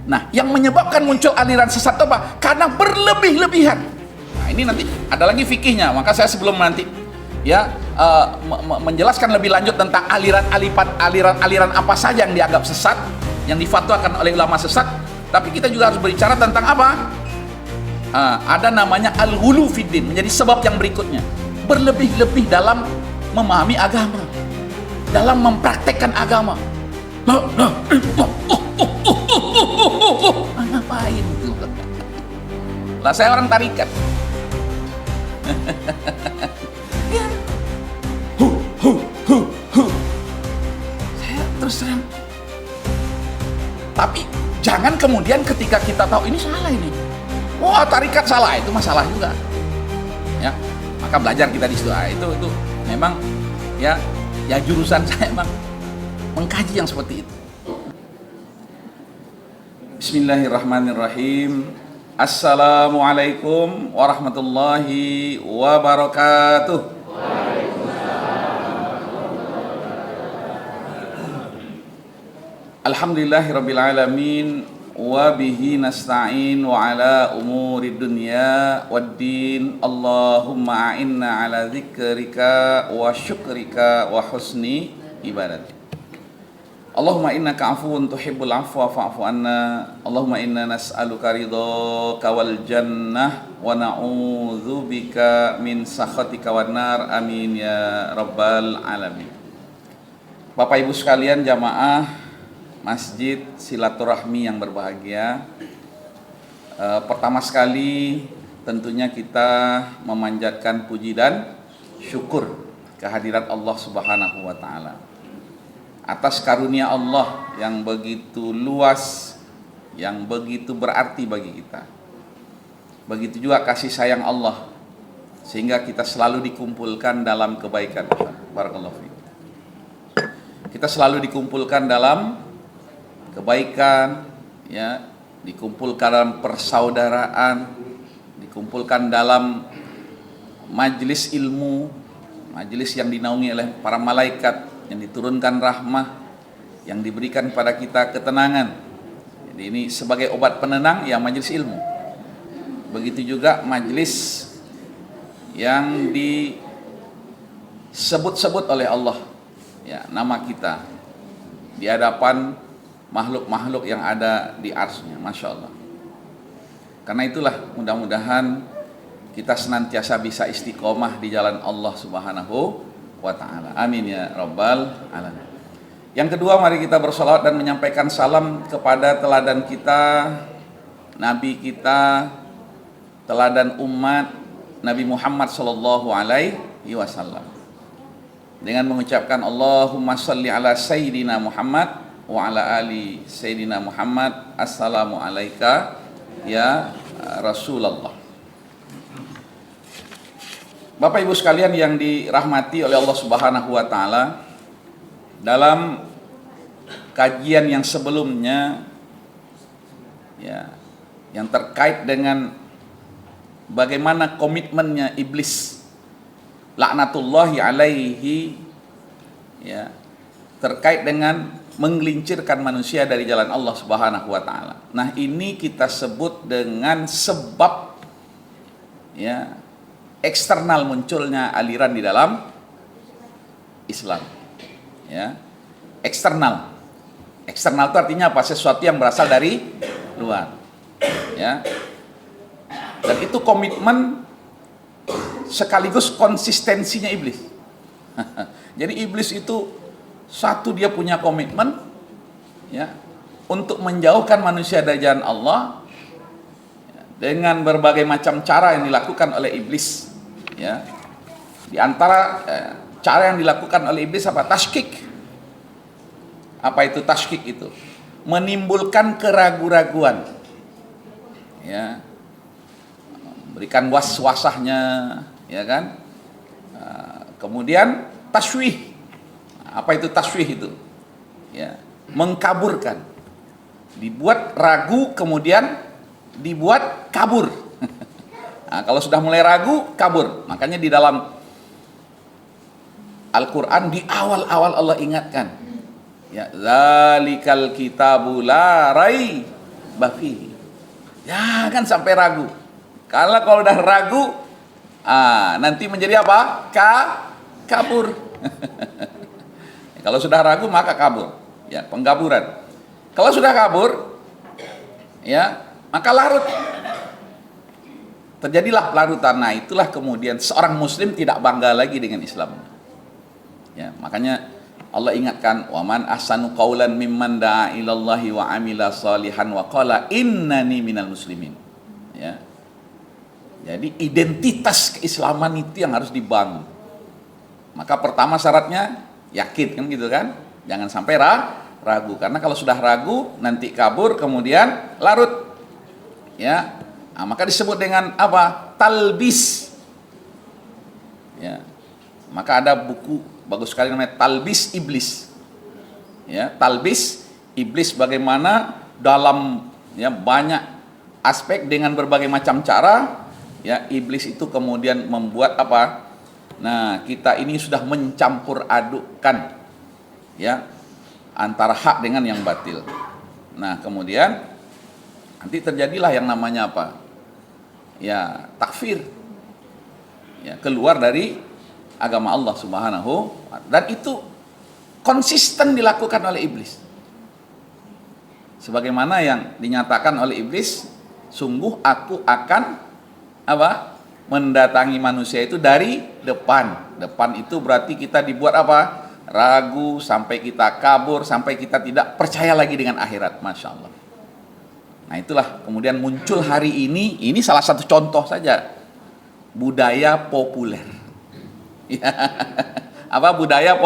Nah, yang menyebabkan muncul aliran sesat itu apa? Karena berlebih-lebihan. Nah, ini nanti ada lagi fikihnya. Maka saya sebelum nanti menjelaskan lebih lanjut tentang aliran apa saja yang dianggap sesat, yang difatwakan oleh ulama sesat, tapi kita juga harus berbicara tentang apa? Ada namanya al-ghulu fiddin, menjadi sebab yang berikutnya. Berlebih-lebih dalam memahami agama, dalam mempraktekkan agama. Ngapain itu? Lah saya orang tarikat. Ya. Saya terus terang. Tapi jangan kemudian ketika kita tahu ini salah ini. Wah, tarikat salah, itu masalah juga. Ya. Maka belajar kita di situ. Itu memang ya jurusan saya memang mengkaji yang seperti itu. Bismillahirrahmanirrahim. Assalamualaikum warahmatullahi wabarakatuh. Alhamdulillahirabbil alamin wa bihi nasta'in wa ala umuri dunya waddin. Allahumma a'inna ala dzikrika wa syukrika wa husni ibadatik. Allahumma innaka afuwun tuhibbul afwa fa'fu anna. Allahumma inna nas'aluka ridhaka wal jannah wa na'udzubika min sakhatika wan nar. Amin ya rabbal alamin. Bapak Ibu sekalian, jamaah Masjid Silaturahmi yang berbahagia, pertama sekali tentunya kita memanjatkan puji dan syukur kehadirat Allah Subhanahu wa taala atas karunia Allah yang begitu luas, yang begitu berarti bagi kita. Begitu juga kasih sayang Allah sehingga kita selalu dikumpulkan dalam kebaikan. Barakallahu fiik. Kita selalu dikumpulkan dalam kebaikan, ya, dikumpulkan dalam persaudaraan, dikumpulkan dalam majelis ilmu, majelis yang dinaungi oleh para malaikat, yang diturunkan rahmah, yang diberikan pada kita ketenangan. Jadi ini sebagai obat penenang ya majelis ilmu. Begitu juga majelis yang disebut-sebut oleh Allah, ya, nama kita di hadapan makhluk-makhluk yang ada di arsy-Nya, Masya Allah. Karena itulah mudah-mudahan kita senantiasa bisa istiqomah di jalan Allah Subhanahu wa ta'ala. Amin ya rabbal alamin. Yang kedua, mari kita bersolawat dan menyampaikan salam kepada teladan kita, Nabi kita, teladan umat Nabi Muhammad sallallahu alaihi wasallam, dengan mengucapkan Allahumma shalli ala sayyidina Muhammad wa ala ali sayyidina Muhammad. Assalamu alayka ya Rasulullah. Bapak Ibu sekalian yang dirahmati oleh Allah Subhanahu wa taala, dalam kajian yang sebelumnya, ya, yang terkait dengan bagaimana komitmennya iblis laknatullahi alaihi, ya, terkait dengan menggelincirkan manusia dari jalan Allah Subhanahu wa taala. Nah, ini kita sebut dengan sebab, ya, eksternal munculnya aliran di dalam Islam. Ya. Eksternal. Eksternal itu artinya apa? Sesuatu yang berasal dari luar. Ya. Dan itu komitmen sekaligus konsistensinya iblis. Jadi iblis itu satu, dia punya komitmen, ya, untuk menjauhkan manusia dari jalan Allah, ya, dengan berbagai macam cara yang dilakukan oleh iblis. Ya, di antara cara yang dilakukan oleh iblis apa? Tashkik. Apa itu tashkik itu? Menimbulkan keraguan-raguan. Ya, berikan was-wasahnya, ya kan? Kemudian taswih. Apa itu taswih itu? Ya, mengkaburkan. Dibuat ragu, kemudian dibuat kabur. Nah, kalau sudah mulai ragu, kabur. Makanya di dalam Al-Quran di awal-awal Allah ingatkan, ya, zalikal kitabu la bafi. Jangan sampai ragu. Kalau udah ragu, nanti menjadi apa? Kabur. Kalau sudah ragu maka kabur. Ya, pengkaburan. Kalau sudah kabur, ya, maka larut. Terjadilah larutan. Nah, itulah kemudian seorang muslim tidak bangga lagi dengan Islam. Ya, makanya Allah ingatkan, "Wa man ahsanu qaulan mimman da'a ilallahi wa amila salihan wa qala innani minal muslimin." Ya. Jadi identitas keislaman itu yang harus dibangun. Maka pertama syaratnya yakin, kan gitu kan? Jangan sampai ragu, karena kalau sudah ragu nanti kabur kemudian larut. Ya. Nah, maka disebut dengan apa? Talbis. Ya. Maka ada buku bagus sekali namanya Talbis Iblis. Ya, talbis iblis, bagaimana dalam ya banyak aspek dengan berbagai macam cara ya iblis itu kemudian membuat apa? Nah, kita ini sudah mencampur adukkan ya antara hak dengan yang batil. Nah, kemudian nanti terjadilah yang namanya apa? Ya, takfir. Ya, keluar dari agama Allah Subhanahu wa ta'ala. Dan itu konsisten dilakukan oleh iblis. Sebagaimana yang dinyatakan oleh iblis, sungguh aku akan apa? Mendatangi manusia itu dari depan. Depan itu berarti kita dibuat apa? Ragu, sampai kita kabur, sampai kita tidak percaya lagi dengan akhirat. Masya Allah. Nah, itulah kemudian muncul hari ini salah satu contoh saja, budaya populer. Ya. Apa budaya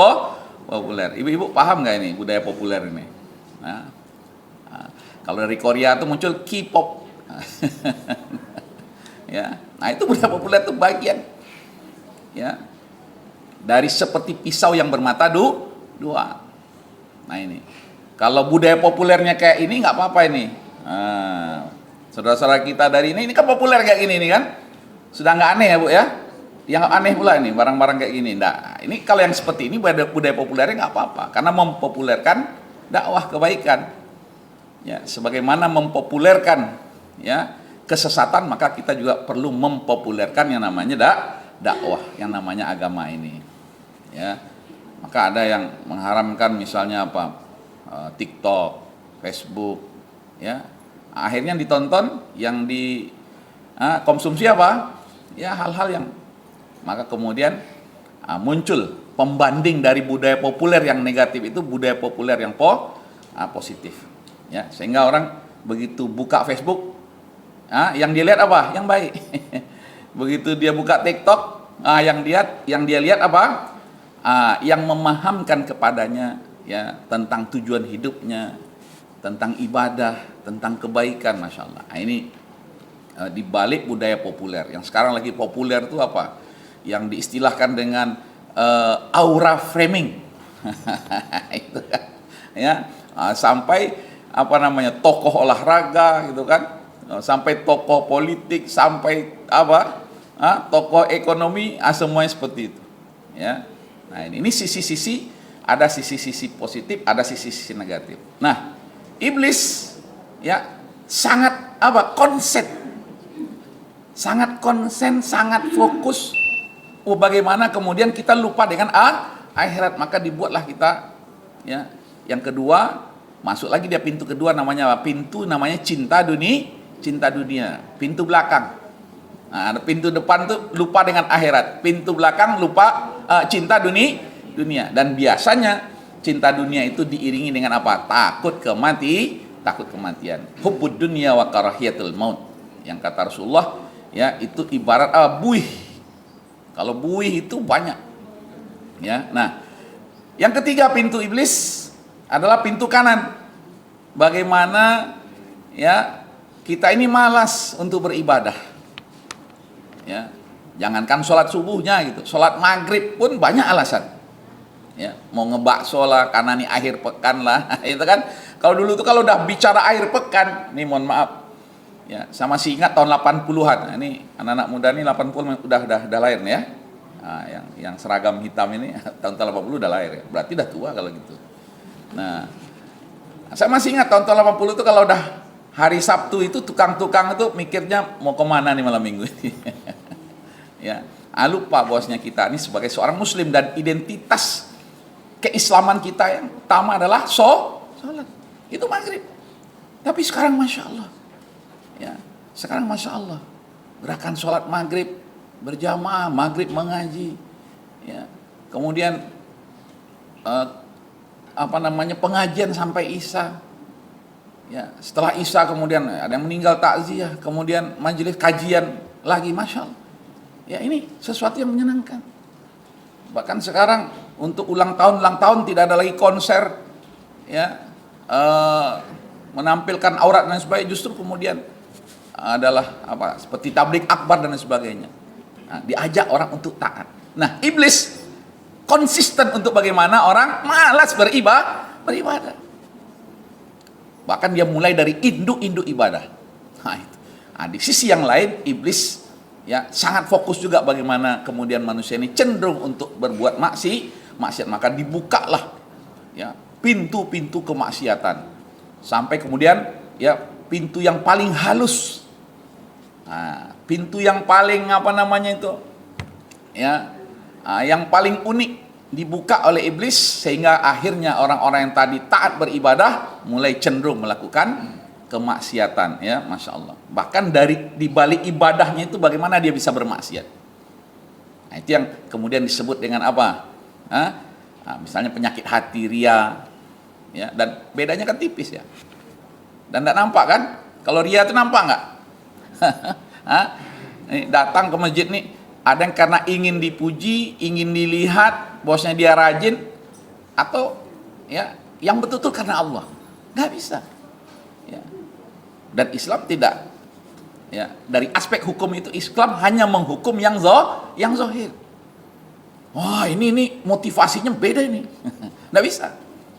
populer? Ibu-ibu paham nggak ini budaya populer ini? Nah, kalau dari Korea itu muncul K-pop. Ya, nah itu budaya populer itu bagian. Ya, dari seperti pisau yang bermata dua. Nah ini, kalau budaya populernya kayak ini nggak apa-apa ini. Saudara-saudara kita dari ini kan populer kayak gini nih kan, sudah nggak aneh ya Bu ya? Yang aneh pula ini barang-barang kayak gini. Nah, ini kalau yang seperti ini budaya populernya nggak apa-apa, karena mempopulerkan dakwah kebaikan. Ya, sebagaimana mempopulerkan ya kesesatan, maka kita juga perlu mempopulerkan yang namanya dakwah, yang namanya agama ini. Ya, maka ada yang mengharamkan misalnya apa? TikTok, Facebook, ya. Akhirnya ditonton, yang dikonsumsi apa? Ya hal-hal yang, maka kemudian muncul pembanding dari budaya populer yang negatif itu budaya populer yang positif. Ya, sehingga orang begitu buka Facebook, yang dia lihat apa? Yang baik. Begitu dia buka TikTok, yang dia lihat apa? Yang memahamkan kepadanya ya tentang tujuan hidupnya, tentang ibadah, tentang kebaikan, masya Allah. Nah, ini dibalik budaya populer. Yang sekarang lagi populer itu apa? Yang diistilahkan dengan aura framing. Itu kan, ya sampai apa namanya tokoh olahraga gitu kan, sampai tokoh politik, sampai apa tokoh ekonomi, semuanya seperti itu. Ya, nah ini sisi-sisi, ada sisi-sisi positif, ada sisi-sisi negatif. Nah, iblis ya sangat sangat konsen, sangat fokus. Bagaimana kemudian kita lupa dengan akhirat, maka dibuatlah kita ya. Yang kedua, masuk lagi dia pintu kedua, namanya apa? Pintu namanya cinta dunia. Pintu belakang. Nah, pintu depan tuh lupa dengan akhirat. Pintu belakang lupa cinta dunia. Dan biasanya cinta dunia itu diiringi dengan apa? Takut kematian. Hubbud dunya wa karahiyatul maut. Yang kata Rasulullah, ya itu ibarat buih. Kalau buih itu banyak. Ya. Nah, yang ketiga pintu iblis adalah pintu kanan. Bagaimana ya kita ini malas untuk beribadah. Ya. Jangankan sholat subuhnya gitu, sholat maghrib pun banyak alasan. Ya, mau ngebakso lah, karena nih akhir pekan lah, itu kan. Kalau dulu tuh kalau udah bicara akhir pekan, nih mohon maaf, ya, sama masih ingat tahun 80-an. Nah, ini anak-anak muda nih 80 udah lahir nih ya. Nah, yang seragam hitam ini tahun 80 udah lahir ya. Berarti udah tua kalau gitu. Nah, saya masih ingat tahun 80 itu kalau udah hari Sabtu itu tukang-tukang itu mikirnya mau kemana nih malam minggu ini. Ya, lupa bosnya kita ini sebagai seorang muslim dan identitas keislaman kita yang utama adalah sholat. Itu maghrib. Tapi sekarang Masya Allah. Ya, sekarang Masya Allah. Gerakan sholat maghrib berjamaah, maghrib mengaji. Ya, kemudian pengajian sampai Isya. Ya, setelah Isya kemudian ada yang meninggal takziah, kemudian majelis kajian lagi, Masya Allah. Ya, ini sesuatu yang menyenangkan. Bahkan sekarang untuk ulang tahun tidak ada lagi konser, ya, menampilkan aurat dan sebagainya, justru kemudian adalah seperti tablik akbar dan sebagainya. Nah, diajak orang untuk taat. Nah, iblis konsisten untuk bagaimana orang malas beribadah. Bahkan dia mulai dari induk-induk ibadah. Nah, itu. Nah, di sisi yang lain iblis ya sangat fokus juga bagaimana kemudian manusia ini cenderung untuk berbuat maksiat, maka dibukalah ya pintu-pintu kemaksiatan sampai kemudian ya pintu yang paling halus. Nah, pintu yang paling yang paling unik dibuka oleh iblis sehingga akhirnya orang-orang yang tadi taat beribadah mulai cenderung melakukan kemaksiatan, ya, Masya Allah. Bahkan di balik ibadahnya itu bagaimana dia bisa bermaksiat. Nah, itu yang kemudian disebut dengan apa? Misalnya penyakit hati, ria, ya, dan bedanya kan tipis ya. Dan tidak nampak kan? Kalau ria itu nampak nggak? Datang ke masjid nih, ada yang karena ingin dipuji, ingin dilihat, bosnya dia rajin, atau ya yang betul-betul karena Allah. Nggak bisa. Ya. Dan Islam tidak. Ya, dari aspek hukum itu Islam hanya menghukum yang zahir. Wah, ini motivasinya beda ini. Nggak bisa.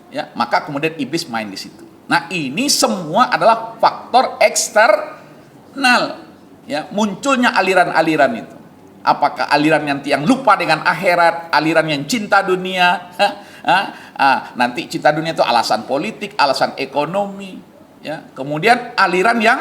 Ya, maka kemudian iblis main di situ. Nah, ini semua adalah faktor eksternal. Ya, munculnya aliran-aliran itu. Apakah aliran yang lupa dengan akhirat, aliran yang cinta dunia, nanti cinta dunia itu alasan politik, alasan ekonomi, ya. Kemudian aliran yang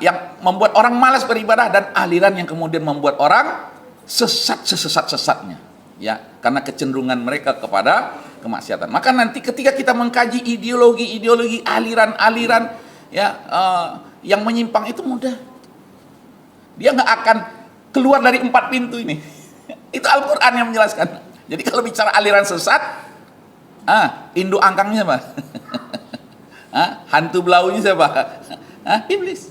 yang membuat orang malas beribadah, dan aliran yang kemudian membuat orang sesat sesat-sesatnya, ya, karena kecenderungan mereka kepada kemaksiatan. Maka nanti ketika kita mengkaji ideologi, aliran-aliran ya yang menyimpang itu mudah. Dia nggak akan keluar dari 4 pintu ini. Itu Al-Quran yang menjelaskan. Jadi kalau bicara aliran sesat, induk angkangnya siapa? Hantu belaunya siapa? Iblis.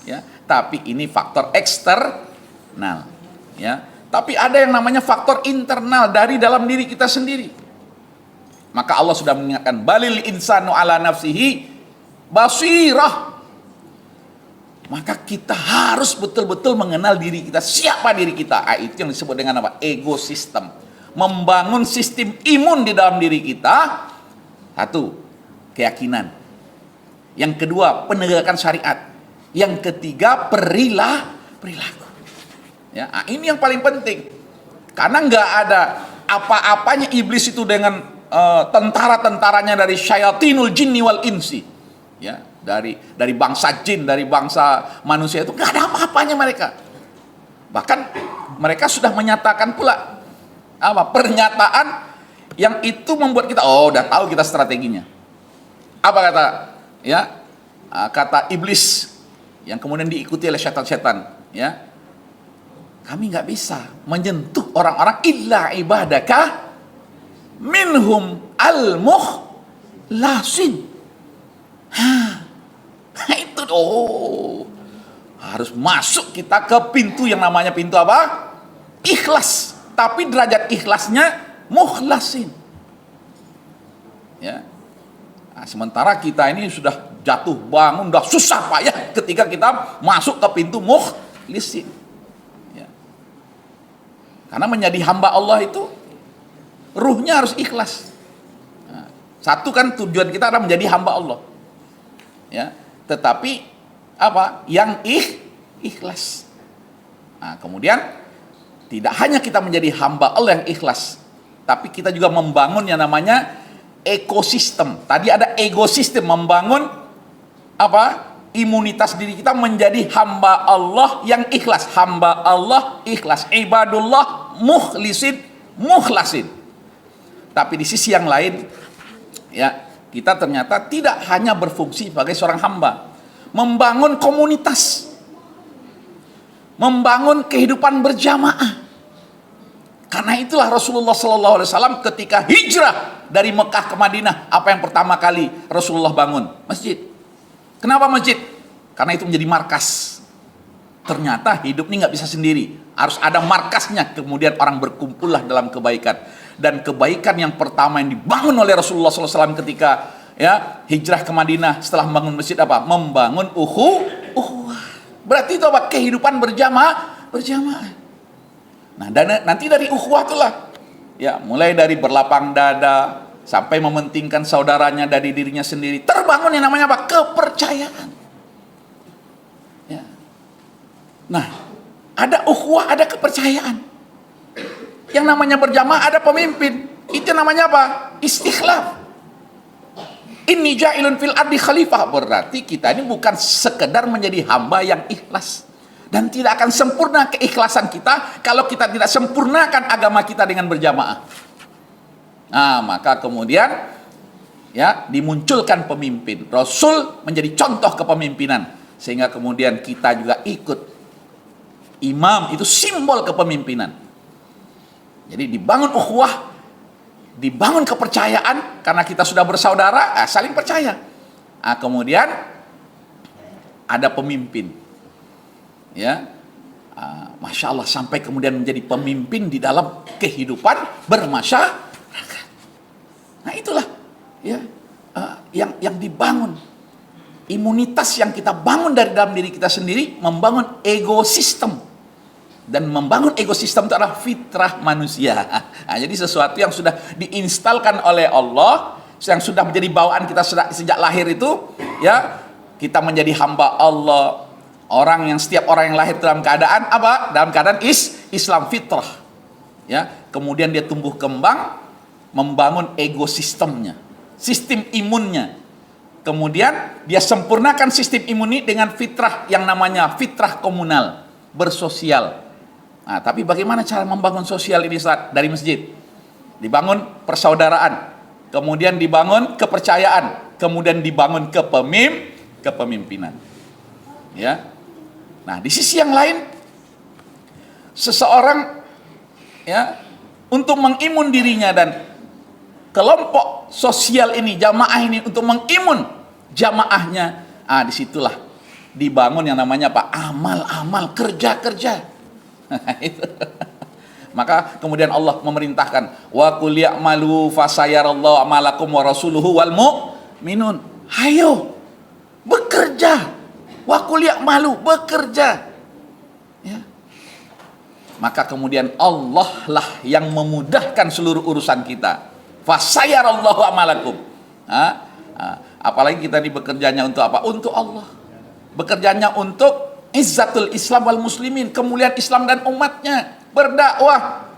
Ya, tapi ini faktor eksternal. Ya, tapi ada yang namanya faktor internal dari dalam diri kita sendiri. Maka Allah sudah mengingatkan, balil insanu ala nafsihi basirah. Maka kita harus betul-betul mengenal diri kita. Siapa diri kita? Itu yang disebut dengan apa? Ego system. Membangun sistem imun di dalam diri kita. Satu, keyakinan. Yang kedua, penegakan syariat. Yang ketiga, perilaku. Ya, ini yang paling penting. Karena nggak ada apa-apanya iblis itu dengan tentara-tentaranya dari syayatinul jinni wal insi. Ya, dari bangsa jin, dari bangsa manusia itu nggak ada apa-apanya mereka. Bahkan mereka sudah menyatakan pula pernyataan yang itu membuat kita udah tahu kita strateginya. Apa kata iblis yang kemudian diikuti oleh setan-setan, ya, kami nggak bisa menyentuh orang-orang illa ibadaka minhum al-mukhlasin. Itu harus masuk kita ke pintu yang namanya pintu apa? Ikhlas. Tapi derajat ikhlasnya mukhlasin. Ya. Nah, sementara kita ini sudah jatuh bangun, sudah susah payah ketika kita masuk ke pintu mukhlisin. Ya. Karena menjadi hamba Allah itu ruhnya harus ikhlas. Nah, satu kan tujuan kita adalah menjadi hamba Allah. Ya, tetapi yang ikhlas. Nah, kemudian tidak hanya kita menjadi hamba Allah yang ikhlas, tapi kita juga membangun yang namanya ekosistem. Tadi ada ekosistem, membangun apa? Imunitas diri kita menjadi hamba Allah yang ikhlas. Hamba Allah ikhlas. Ibadullah mukhlasin. Tapi di sisi yang lain, ya, kita ternyata tidak hanya berfungsi sebagai seorang hamba, membangun komunitas, membangun kehidupan berjamaah. Karena itulah Rasulullah SAW ketika hijrah dari Mekah ke Madinah, apa yang pertama kali Rasulullah bangun? Masjid. Kenapa masjid? Karena itu menjadi markas. Ternyata hidup ini nggak bisa sendiri, harus ada markasnya. Kemudian orang berkumpullah dalam kebaikan. Dan kebaikan yang pertama yang dibangun oleh Rasulullah SAW ketika ya hijrah ke Madinah setelah membangun masjid apa? Membangun ukhuwah. Berarti itu apa? Kehidupan berjamaah. Nah, dan nanti dari ukhuwah itulah, ya, mulai dari berlapang dada sampai mementingkan saudaranya dari dirinya sendiri, terbangun yang namanya apa? Kepercayaan. Ya. Nah, ada ukhuwah, ada kepercayaan. Yang namanya berjamaah ada pemimpin. Itu namanya apa? Istikhlaf. Inni ja'ilun fil ardi khalifah. Berarti kita ini bukan sekedar menjadi hamba yang ikhlas. Dan tidak akan sempurna keikhlasan kita kalau kita tidak sempurnakan agama kita dengan berjamaah. Nah, maka kemudian ya dimunculkan pemimpin. Rasul menjadi contoh kepemimpinan. Sehingga kemudian kita juga ikut. Imam itu simbol kepemimpinan. Jadi dibangun ukhuwah, dibangun kepercayaan karena kita sudah bersaudara, saling percaya. Nah, kemudian ada pemimpin, ya, masya Allah, sampai kemudian menjadi pemimpin di dalam kehidupan bermasyarakat. Nah, itulah ya yang dibangun, imunitas yang kita bangun dari dalam diri kita sendiri, membangun ekosistem. Dan membangun ekosistem itu adalah fitrah manusia. Nah, jadi sesuatu yang sudah diinstalkan oleh Allah, yang sudah menjadi bawaan kita sejak lahir itu, ya, kita menjadi hamba Allah. Orang yang setiap orang yang lahir dalam keadaan apa? Dalam keadaan Islam fitrah. Ya, kemudian dia tumbuh kembang, membangun ekosistemnya, sistem imunnya. Kemudian dia sempurnakan sistem imun ini dengan fitrah yang namanya fitrah komunal, bersosial. Nah, tapi bagaimana cara membangun sosial ini saat dari masjid? Dibangun persaudaraan, kemudian dibangun kepercayaan, kemudian dibangun kepemimpinan. Ya. Nah, di sisi yang lain, seseorang ya untuk mengimun dirinya dan kelompok sosial ini, jamaah ini untuk mengimun jamaahnya, disitulah dibangun yang namanya apa? Amal-amal, kerja-kerja. Maka kemudian Allah memerintahkan, wa qul ya'malu fasayarallahu amalakum wa rasuluhu wal mu'minun. Ayo bekerja. Wa qul ya'malu, bekerja. Ya. Maka kemudian Allah lah yang memudahkan seluruh urusan kita. Fasayarallahu amalakum. Apalagi kita ini bekerjanya untuk apa? Untuk Allah. Bekerjanya untuk izzatul Islam wal muslimin, kemuliaan Islam dan umatnya, berdakwah.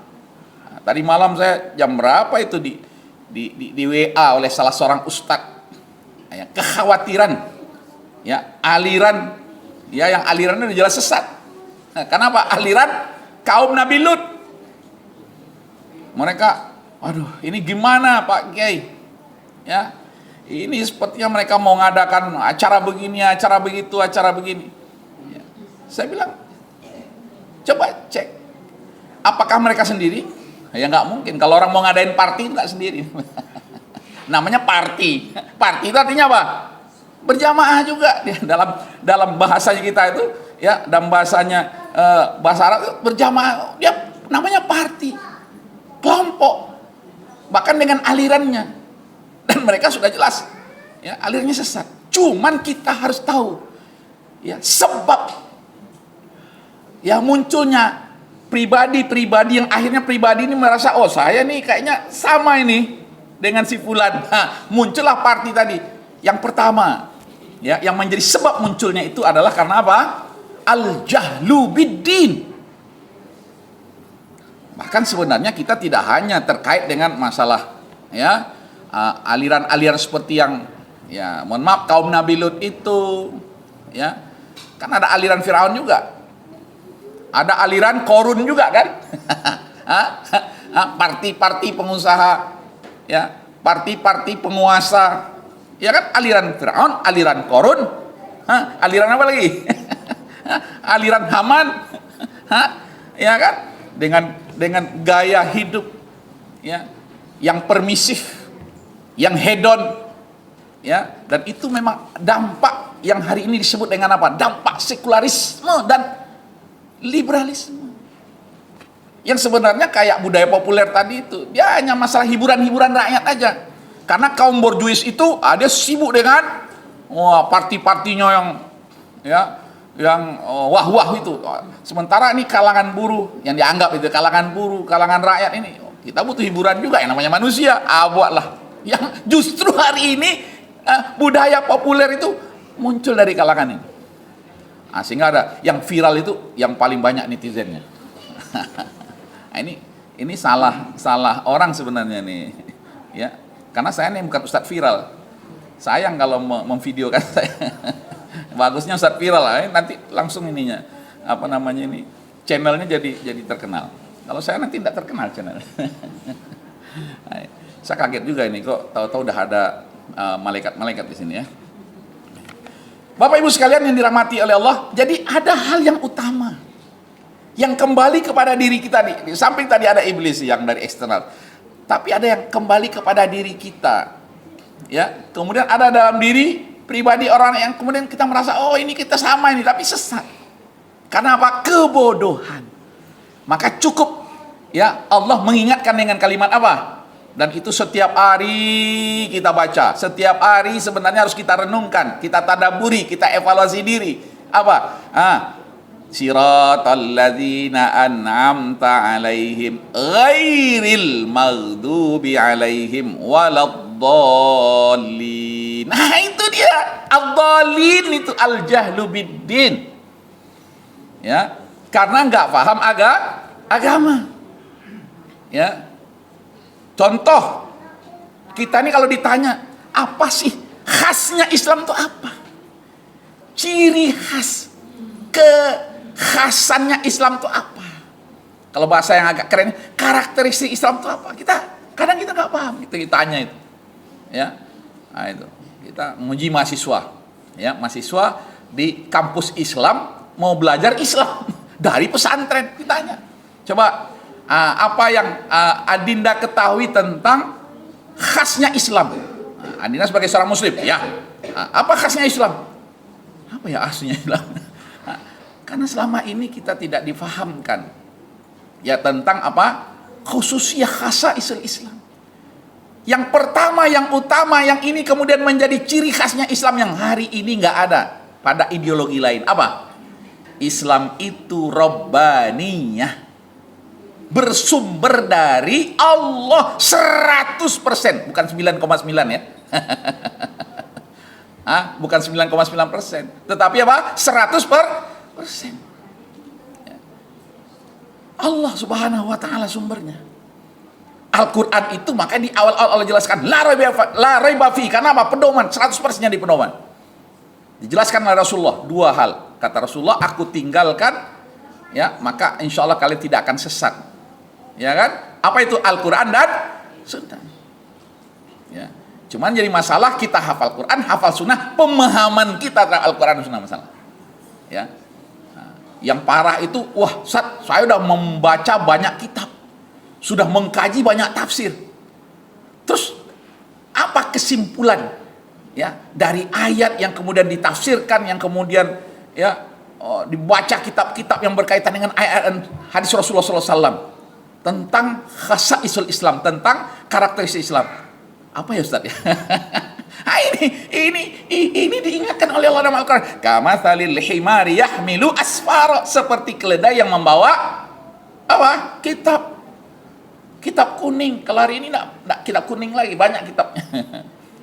Nah, tadi malam saya jam berapa itu di WA oleh salah seorang ustadz, ya, kekhawatiran, ya, aliran, ya, yang alirannya jelas sesat. Nah, kenapa? Aliran kaum Nabi Lut. Mereka, waduh, ini gimana Pak Kiai? Ya, ini sepertinya mereka mau ngadakan acara begini, acara begitu, acara begini. Saya bilang, coba cek, apakah mereka sendiri? Ya nggak mungkin. Kalau orang mau ngadain party nggak sendiri. Namanya party. Party itu artinya apa? Berjamaah juga. Dalam bahasanya kita itu, ya, dalam bahasanya bahasa Arab itu berjamaah. Dia namanya party, kelompok, bahkan dengan alirannya. Dan mereka sudah jelas, ya, alirannya sesat. Cuman kita harus tahu, ya, sebab ya munculnya pribadi-pribadi yang akhirnya pribadi ini merasa, oh saya nih kayaknya sama ini dengan si fulan. Nah, muncullah party tadi. Yang pertama, ya, yang menjadi sebab munculnya itu adalah karena apa? Al-jahlu biddin. Bahkan sebenarnya kita tidak hanya terkait dengan masalah, ya, aliran-aliran seperti yang, ya mohon maaf, kaum Nabi Lut itu, ya kan ada aliran Firaun juga, ada aliran Korun juga kan. Parti-parti pengusaha, ya parti-parti penguasa, ya kan, aliran Firaun, aliran Korun, aliran apa lagi? Aliran Haman, ya kan, dengan gaya hidup, ya yang permisif, yang hedon, ya, dan itu memang dampak yang hari ini disebut dengan apa? Dampak sekularisme dan liberalisme. Yang sebenarnya kayak budaya populer tadi itu, dia hanya masalah hiburan-hiburan rakyat aja. Karena kaum borjuis itu dia sibuk dengan parti-partinya yang wah-wah itu. Sementara ini kalangan buruh yang dianggap itu kalangan buruh, kalangan rakyat ini, kita butuh hiburan juga, yang namanya manusia. Buatlah yang justru hari ini budaya populer itu muncul dari kalangan ini. Sehingga ada yang viral itu yang paling banyak netizennya. Ini salah orang sebenarnya nih, ya. Karena saya ini bukan ustadz viral. Sayang kalau memvideokan saya. Bagusnya ustadz viral lah, nanti langsung ininya, apa namanya ini, channelnya jadi terkenal. Kalau saya nanti tidak terkenal channel. Saya kaget juga ini, kok tahu-tahu udah ada malaikat-malaikat di sini, ya. Bapak Ibu sekalian yang dirahmati oleh Allah, jadi ada hal yang utama yang kembali kepada diri kita nih. Di samping tadi ada iblis yang dari eksternal, tapi ada yang kembali kepada diri kita, ya. Kemudian ada dalam diri pribadi orang yang kemudian kita merasa, oh ini kita sama ini, tapi sesat. Karena apa? Kebodohan. Maka cukup, ya, Allah mengingatkan dengan kalimat apa? Dan itu setiap hari kita baca, setiap hari sebenarnya harus kita renungkan, kita tadaburi, kita evaluasi diri. Apa? Siratal ladzina an'amta alaihim ghairil maghdubi alaihim waladdallin. Nah, itu dia. Ad-dallin itu al-jahlu biddin. Ya, karena enggak paham agama. Ya. Contoh, kita ini kalau ditanya, apa sih khasnya Islam itu apa? Ciri khas, kekhasannya Islam itu apa? Kalau bahasa yang agak keren, karakteristik Islam itu apa? Kadang kita nggak paham, kita ditanya itu, ya. Nah, itu kita menguji mahasiswa, ya, mahasiswa di kampus Islam mau belajar Islam dari pesantren, ditanya, coba apa yang Adinda ketahui tentang khasnya Islam? Adinda sebagai seorang Muslim, ya, apa khasnya Islam? Apa ya khasnya Islam? Karena selama ini kita tidak difahamkan, ya, tentang apa khususnya khasa Islam. Yang pertama, yang utama, yang ini kemudian menjadi ciri khasnya Islam yang hari ini nggak ada pada ideologi lain. Apa? Islam itu Rabbaniyah, bersumber dari Allah 100%, bukan 9,9 ya. Bukan 9,9%, tetapi apa? 100%. Allah Subhanahu wa taala sumbernya. Al-Qur'an itu makanya di awal-awal Allah jelaskan la raiba fi, karena apa? Pedoman, 100% di pedoman. Dijelaskan oleh Rasulullah dua hal. Kata Rasulullah, aku tinggalkan, ya, maka insya Allah kalian tidak akan sesat. Ya kan? Apa itu? Al-Quran dan Sunnah. Ya. Cuman jadi masalah kita hafal Quran, hafal Sunnah, pemahaman kita terhadap Al-Quran dan Sunnah masalah. Ya. Nah, yang parah itu, wah, saya udah membaca banyak kitab, sudah mengkaji banyak tafsir. Terus apa kesimpulan, ya, dari ayat yang kemudian ditafsirkan, yang kemudian, ya, dibaca kitab-kitab yang berkaitan dengan ayat hadis Rasulullah SAW tentang khasaisul Islam, tentang karakteristik Islam. Apa ya Ustaz ya? Ini diingatkan oleh Allah dalam Al-Qur'an. Kamatsalil himari yahmilu asfara, seperti keledai yang membawa apa? Kitab kuning. Kalau hari ini enggak kitab kuning lagi, banyak kitabnya.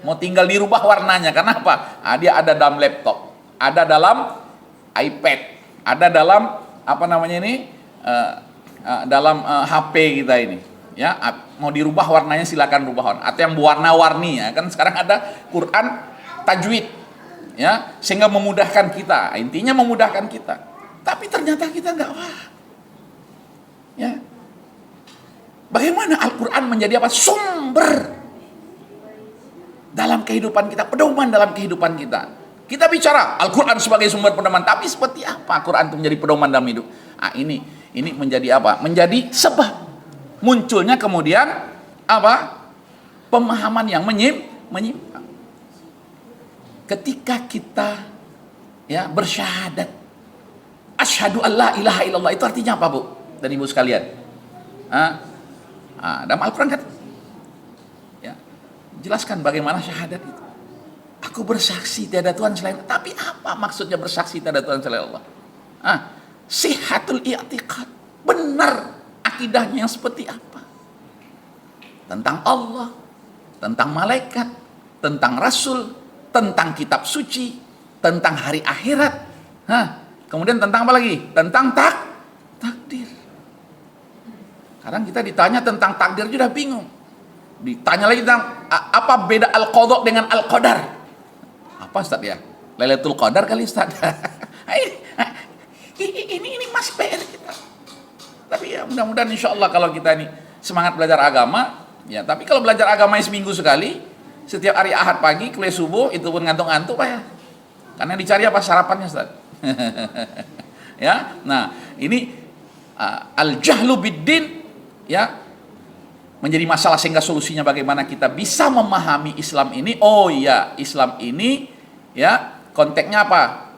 Mau tinggal dirubah warnanya. Karena apa? Dia ada dalam laptop, ada dalam iPad, ada dalam apa namanya ini? Dalam HP kita ini, Ya, mau dirubah warnanya silakan rubah warna, atau yang warna-warni ya. Kan sekarang ada Quran tajwid. Ya, sehingga memudahkan kita. Intinya memudahkan kita. Tapi ternyata kita nggak paham. Ya. Bagaimana Al-Quran menjadi apa? Sumber dalam kehidupan kita, pedoman dalam kehidupan kita. Kita bicara Al-Quran sebagai sumber pedoman, tapi seperti apa Al-Quran itu menjadi pedoman dalam hidup? Ini menjadi apa? Menjadi sebab munculnya kemudian apa? Pemahaman yang menyimpang. Ketika kita ya bersyahadat, asyhadu alla ilaha illallah, itu artinya apa, Bu dan Ibu sekalian? Dalam Al-Quran kan ya, jelaskan bagaimana syahadat itu. Aku bersaksi tiada Tuhan selain, tapi apa maksudnya bersaksi tiada Tuhan selain Allah? Sihatul i'tiqad, benar akidahnya yang seperti apa? Tentang Allah, tentang malaikat, tentang Rasul, tentang kitab suci, tentang hari akhirat. Kemudian tentang apa lagi? Tentang takdir. Kadang kita ditanya tentang takdir sudah bingung. Ditanya lagi tentang apa beda al-qadha dengan al-qadar. Apa Ustaz ya? Lailatul Qadar kali Ustaz. Ini masih PR kita. Tapi ya mudah-mudahan insyaallah kalau kita ini semangat belajar agama, ya, tapi kalau belajar agama seminggu sekali, setiap hari Ahad pagi, kuliah subuh, itu pun ngantuk-ngantuk Pak ya. Karena dicari apa sarapannya Ustaz. Ya. Nah, ini al-jahlu biddin ya menjadi masalah, sehingga solusinya bagaimana kita bisa memahami Islam ini. Oh iya, Islam ini ya konteksnya apa?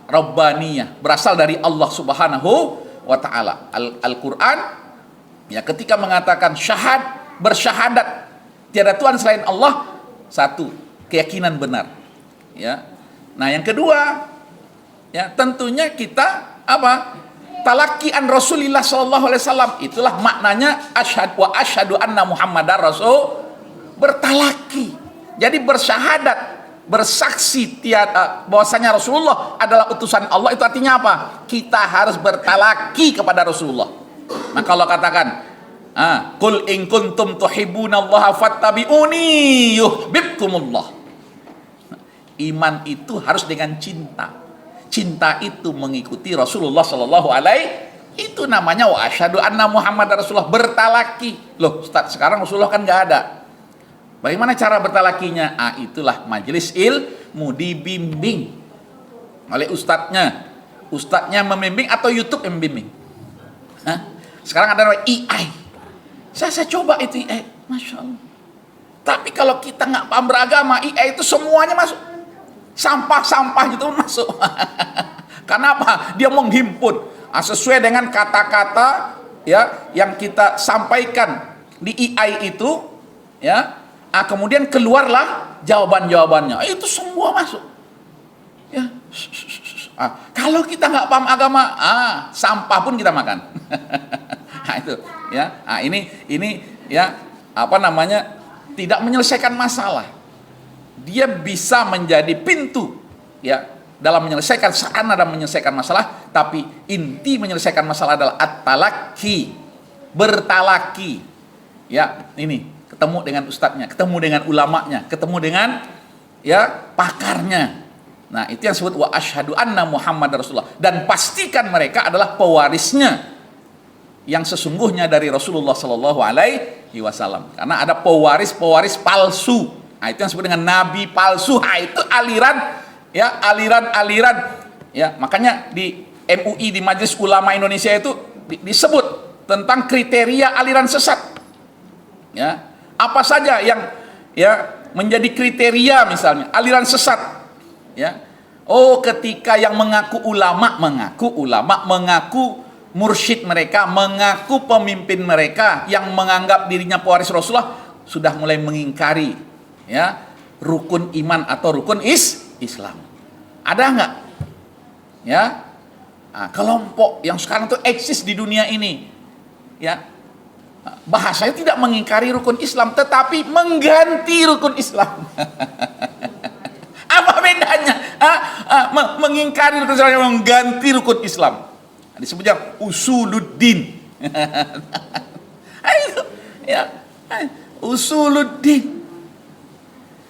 Rabbaniyah, berasal dari Allah Subhanahu wa taala. Al-Qur'an ya ketika mengatakan bersyahadat tiada Tuhan selain Allah, satu, keyakinan benar. Ya. Nah, yang kedua, ya tentunya kita apa? Talaqi an Rasulillah sallallahu alaihi wasallam. Itulah maknanya asyhadu anna Muhammadar Rasul, bertalaki. Jadi bersyahadat, bersaksi bahwasanya Rasulullah adalah utusan Allah, itu artinya apa? Kita harus bertalaki kepada Rasulullah. Nah, kalau katakan qul in kuntum tuhibbunallaha fattabi'uni yuhibbukumullah. Iman itu harus dengan cinta. Cinta itu mengikuti Rasulullah sallallahu alaihi, itu namanya wa asyhadu anna Muhammadar Rasulullah, bertalaki. Loh, Ustaz, sekarang Rasulullah kan nggak ada. Bagaimana cara bertalakinya? Itulah majelis ilmu, dibimbing oleh ustadznya. Ustadznya membimbing atau YouTube yang membimbing? Sekarang ada AI. Saya coba itu AI, Masya Allah. Tapi kalau kita nggak paham beragama, AI itu semuanya masuk. Sampah-sampah gitu masuk. Karena apa? Dia menghimpun sesuai dengan kata-kata ya yang kita sampaikan di AI itu, ya. Kemudian keluarlah jawaban-jawabannya. Itu semua masuk. Ya. Kalau kita nggak paham agama, sampah pun kita makan. Nah, itu ya. Ini ya apa namanya? Tidak menyelesaikan masalah. Dia bisa menjadi pintu ya dalam menyelesaikan sarana dan menyelesaikan masalah, tapi inti menyelesaikan masalah adalah at-talaqi, bertalaki. Ya, ini ketemu dengan ustadznya, ketemu dengan ulamanya, ketemu dengan ya pakarnya. Nah, itu yang disebut wa asyhadu anna Muhammadar Rasulullah, dan pastikan mereka adalah pewarisnya yang sesungguhnya dari Rasulullah sallallahu alaihi wasallam. Karena ada pewaris-pewaris palsu. Nah, itu yang disebut dengan nabi palsu. Itu aliran ya, makanya di MUI, di Majelis Ulama Indonesia itu disebut tentang kriteria aliran sesat. Ya, apa saja yang ya menjadi kriteria misalnya aliran sesat. Ya. Ketika yang mengaku ulama, mengaku mursyid mereka, mengaku pemimpin mereka yang menganggap dirinya pewaris Rasulullah, sudah mulai mengingkari ya rukun iman atau rukun Islam. Ada nggak ya kelompok yang sekarang tuh eksis di dunia ini, ya bahasanya tidak mengingkari rukun Islam tetapi mengganti rukun Islam. Apa bedanya mengingkari rukun Islam, mengganti rukun Islam? Disebutnya usuluddin. Itu Ya, usuluddin.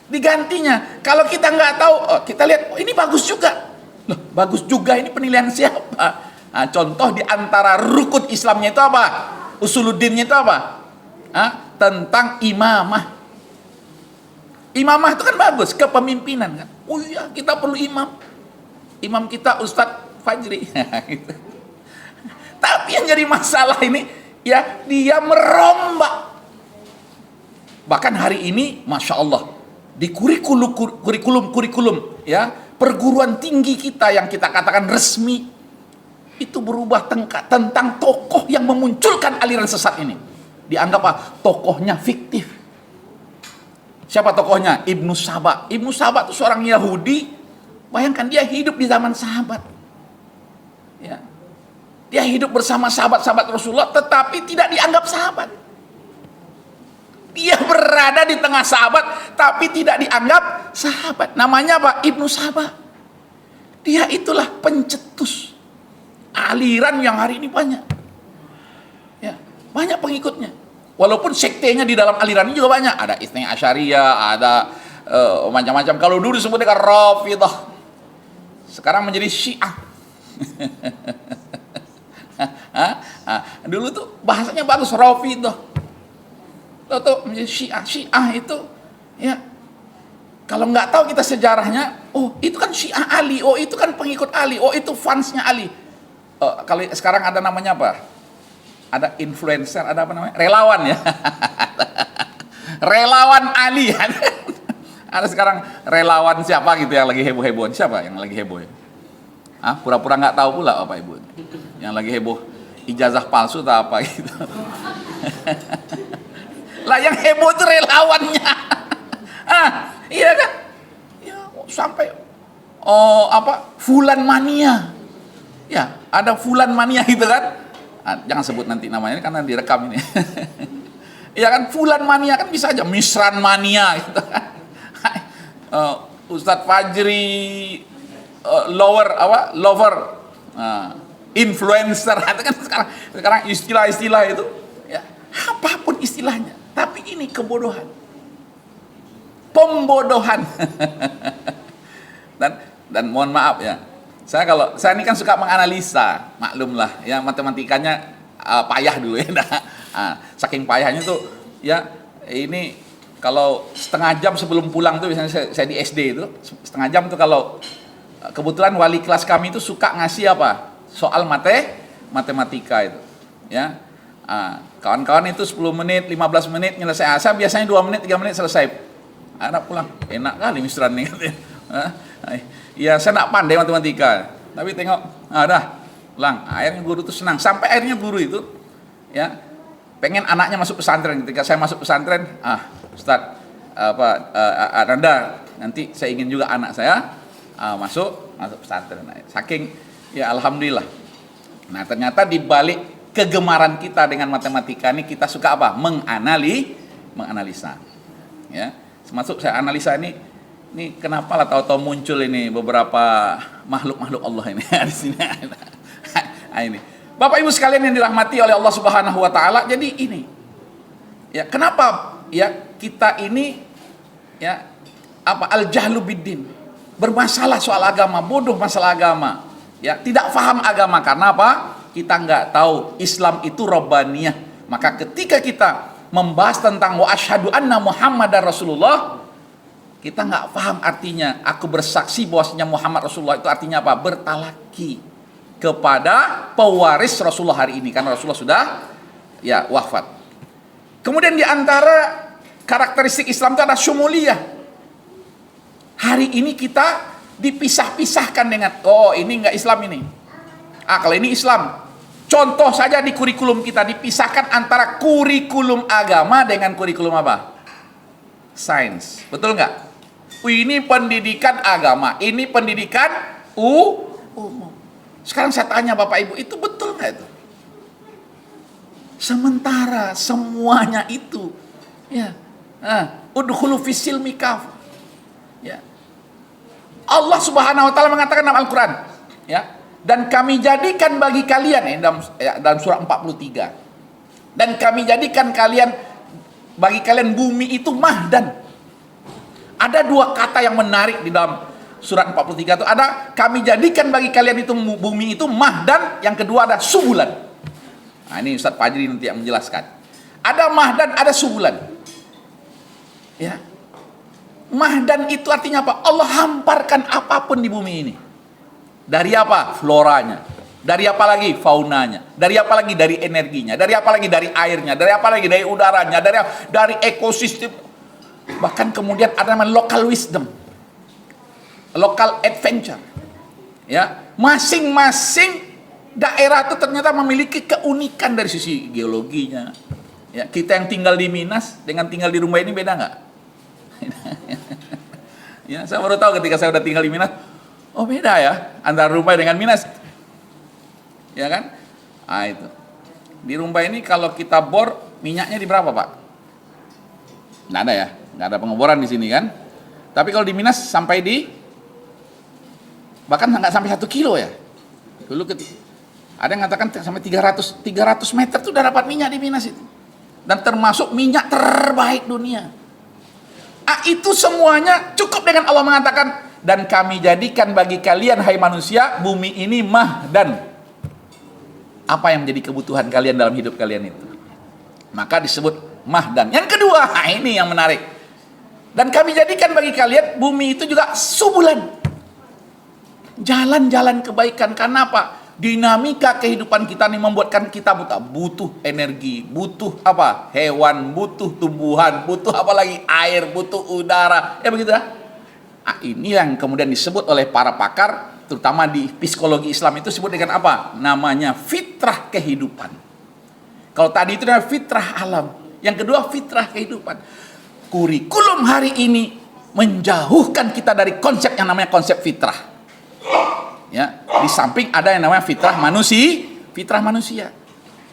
Digantinya, kalau kita nggak tahu, kita lihat, ini bagus juga. Loh, bagus juga, ini penilaian siapa? Nah, contoh di antara rukun Islamnya itu apa? Usuluddinnya itu apa? Tentang imamah. Imamah itu kan bagus, kepemimpinan kan. Oh iya, kita perlu imam. Imam kita Ustadz Fajri. Gitu. Tapi yang jadi masalah ini, ya dia merombak. Bahkan hari ini, Masya Allah, di kurikulum ya perguruan tinggi kita yang kita katakan resmi itu berubah tentang tokoh yang memunculkan aliran sesat ini. Dianggap apa? Tokohnya fiktif. Siapa tokohnya? Ibnu Saba. Ibnu Saba itu seorang Yahudi. Bayangkan dia hidup di zaman sahabat. Ya. Dia hidup bersama sahabat-sahabat Rasulullah, tetapi tidak dianggap sahabat. Dia berada di tengah sahabat, tapi tidak dianggap sahabat. Namanya apa? Ibnu Saba. Dia itulah pencetus aliran yang hari ini banyak. Ya, banyak pengikutnya. Walaupun sektenya di dalam aliran ini juga banyak. Ada Itsnai Asyariyah, ada macam-macam. Kalau dulu disebutnya kan Rafidhah. Sekarang menjadi Syiah. Dulu tuh bahasanya bagus, Rafidhah. Atau menjadi Syiah. Syiah itu ya, kalau nggak tahu kita sejarahnya, oh itu kan Syiah Ali, oh itu kan pengikut Ali, oh itu fansnya Ali. Kalau sekarang ada namanya apa? Ada influencer, ada apa namanya? Relawan ya. Relawan Ali. Ada sekarang relawan siapa gitu yang lagi heboh-hebohan? Siapa yang lagi heboh ya? Pura-pura nggak tahu pula apa Ibu. Yang lagi heboh ijazah palsu atau apa gitu. Lah yang heboh itu relawannya. Iya kan? Ya, sampai Fulan mania. Ya, ada Fulan mania gitu kan? Jangan sebut nanti namanya karena direkam ini. Ya kan, Fulan mania kan bisa aja Misran mania gitu kan. Ustadz Fajri lover influencer itu kan sekarang istilah-istilah itu ya, apapun istilahnya. Tapi ini kebodohan, pembodohan. dan mohon maaf ya, saya ini kan suka menganalisa, maklumlah ya, matematikanya payah dulu ya. Saking payahnya tuh ya, ini kalau setengah jam sebelum pulang tuh, biasanya saya di SD itu setengah jam tuh, kalau kebetulan wali kelas kami itu suka ngasih apa, soal matematika itu ya. Kawan-kawan itu 10 menit, 15 menit nyelesai. Saya biasanya 2 menit, 3 menit selesai. Anak pulang, enak kali Misran nih katanya. Ya saya nak pandai matematika, tapi tengok, dah pulang. Akhirnya guru itu senang. Sampai akhirnya guru itu ya pengen anaknya masuk pesantren. Ketika saya masuk pesantren, Ustaz, Ananda, nanti saya ingin juga anak saya masuk pesantren. Saking ya alhamdulillah. Nah ternyata di balik kegemaran kita dengan matematika ini, kita suka apa? Menganalisa. Ya, termasuk saya analisa ini kenapa lah tahu-tahu muncul ini beberapa makhluk Allah ini di sini. Ini. Bapak Ibu sekalian yang dirahmati oleh Allah Subhanahu wa taala, jadi ini. Ya, kenapa ya kita ini ya al-jahlu biddin, bermasalah soal agama, bodoh masalah agama. Ya, tidak paham agama karena apa? Kita nggak tahu Islam itu robbaniyah. Maka ketika kita membahas tentang wa asyhadu anna Muhammadar Rasulullah, kita nggak paham artinya. Aku bersaksi bahwasanya Muhammad Rasulullah itu artinya apa? Bertalaki kepada pewaris Rasulullah hari ini, karena Rasulullah sudah ya wafat. Kemudian di antara karakteristik Islam itu ada syumuliyah. Hari ini kita dipisah-pisahkan dengan ini nggak Islam ini. Kalau ini Islam, contoh saja di kurikulum kita dipisahkan antara kurikulum agama dengan kurikulum apa? Sains, betul nggak? Ini pendidikan agama, ini pendidikan umum. Sekarang saya tanya Bapak Ibu, itu betul nggak itu? Sementara semuanya itu, ya, udkhulu fis silmi kafah. Ya. Allah Subhanahu wa taala mengatakan dalam Al-Qur'an, ya. Dan kami jadikan bagi kalian dalam surah 43. Dan kami jadikan kalian bagi kalian bumi itu mahdan. Ada dua kata yang menarik di dalam surat 43 itu, ada kami jadikan bagi kalian itu bumi itu mahdan, yang kedua ada subulan. Nah, ini Ustaz Fajri nanti yang menjelaskan. Ada mahdan, ada subulan. Ya. Mahdan itu artinya apa? Allah hamparkan apapun di bumi ini. Dari apa? Floranya. Dari apa lagi? Faunanya. Dari apa lagi? Dari energinya. Dari apa lagi? Dari airnya. Dari apa lagi? Dari udaranya. Dari ekosistem. Bahkan kemudian ada namanya local wisdom, local adventure. Ya, masing-masing daerah itu ternyata memiliki keunikan dari sisi geologinya. Ya, kita yang tinggal di Minas dengan tinggal di rumah ini beda nggak? Ya, saya baru tahu ketika saya udah tinggal di Minas. Oh, beda ya antara Rumbai dengan Minas. Ya kan? Ah, itu. Di Rumbai ini kalau kita bor minyaknya di berapa, Pak? Nggak ada ya, nggak ada pengeboran di sini kan. Tapi kalau di Minas sampai di, bahkan nggak sampai 1 kilo ya. Dulu ada yang mengatakan sampai 300 meter tuh udah dapat minyak di Minas itu. Dan termasuk minyak terbaik dunia. Ah, itu semuanya cukup dengan Allah mengatakan, dan kami jadikan bagi kalian hai manusia bumi ini mahdan. Apa yang menjadi kebutuhan kalian dalam hidup kalian itu, maka disebut mahdan. Yang kedua, nah ini yang menarik, dan kami jadikan bagi kalian bumi itu juga subulan, jalan-jalan kebaikan. Karena apa? Dinamika kehidupan kita ini membuatkan kita butuh energi, butuh apa? Hewan, butuh tumbuhan, butuh apa lagi? Air, butuh udara. Ya begitu ya. Nah, ini yang kemudian disebut oleh para pakar, terutama di psikologi Islam itu disebut dengan apa? Namanya fitrah kehidupan. Kalau tadi itu namanya fitrah alam, yang kedua fitrah kehidupan. Kurikulum hari ini menjauhkan kita dari konsep yang namanya konsep fitrah. Ya, di samping ada yang namanya fitrah manusia.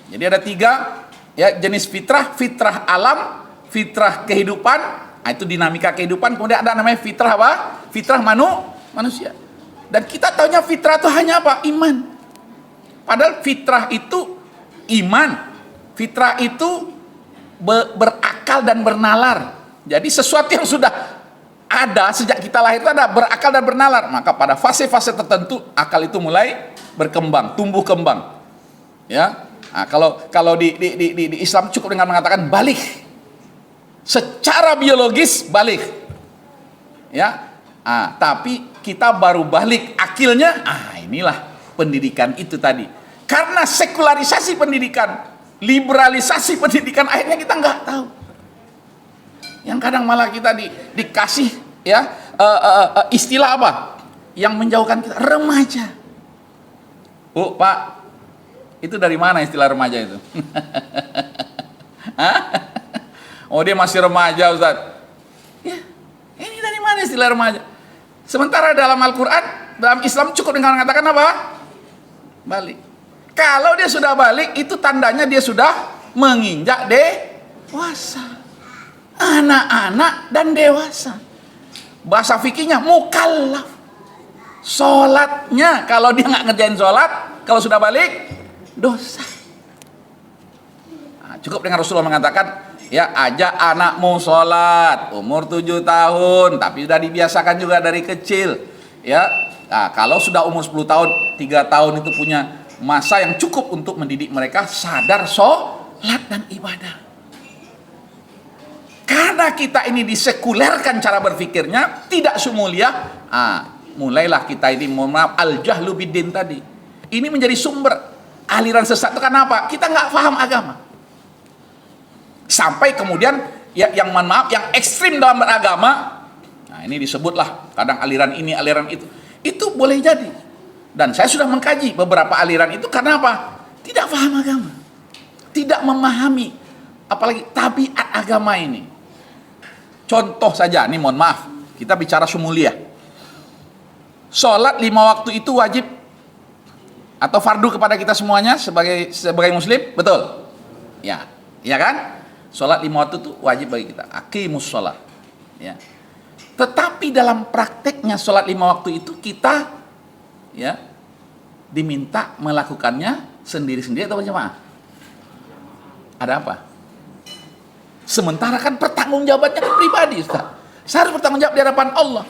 Jadi ada 3 ya jenis fitrah: fitrah alam, fitrah kehidupan. Nah, itu dinamika kehidupan. Kemudian ada namanya fitrah apa? Fitrah manusia. Dan kita taunya fitrah itu hanya apa? Iman. Padahal fitrah itu iman. Fitrah itu berakal dan bernalar. Jadi sesuatu yang sudah ada sejak kita lahir itu ada berakal dan bernalar. Maka pada fase-fase tertentu akal itu mulai berkembang, tumbuh kembang. Ya. Nah, kalau di Islam cukup dengan mengatakan balik. Secara biologis balik. Ya. Ah, tapi kita baru balik akilnya. Ah, inilah pendidikan itu tadi. Karena sekularisasi pendidikan, liberalisasi pendidikan, akhirnya kita nggak tahu. Yang kadang malah kita dikasih ya istilah apa yang menjauhkan kita, remaja. Bu, Pak, itu dari mana istilah remaja itu? Oh, dia masih remaja, Ustaz. Ya, ini dari mana istilah remaja? Sementara dalam Al-Quran, dalam Islam cukup dengan mengatakan apa? Balik. Kalau dia sudah balik, itu tandanya dia sudah menginjak dewasa. Anak-anak dan dewasa. Bahasa fikihnya mukallaf. Sholatnya, kalau dia nggak ngerjain sholat, kalau sudah balik, dosa. Nah, cukup dengan Rasulullah mengatakan, ya, ajak anakmu sholat umur 7 tahun, tapi sudah dibiasakan juga dari kecil. Ya, nah, kalau sudah umur 10 tahun, 3 tahun itu punya masa yang cukup untuk mendidik mereka sadar sholat dan ibadah. Karena kita ini disekulerkan cara berpikirnya, tidak semulia, mulailah kita ini, mohon maaf, al-jahlu biddin tadi. Ini menjadi sumber aliran sesat itu karena apa? Kita nggak paham agama. Sampai kemudian, ya, yang mohon maaf, yang ekstrim dalam beragama, nah ini disebutlah kadang aliran ini, aliran itu. Itu boleh jadi. Dan saya sudah mengkaji beberapa aliran itu karena apa? Tidak paham agama. Tidak memahami, apalagi tabiat agama ini. Contoh saja, ini mohon maaf, kita bicara sumulia. Sholat 5 waktu itu wajib atau fardu kepada kita semuanya sebagai muslim, betul? Ya, ya kan? Sholat 5 waktu itu wajib bagi kita. Aqimus sholat. Ya. Tetapi dalam prakteknya sholat 5 waktu itu kita, ya, diminta melakukannya sendiri-sendiri atau berjamaah? Ada apa? Sementara kan pertanggungjawabannya ke pribadi, Ustaz. Saya harus bertanggung jawab di hadapan Allah.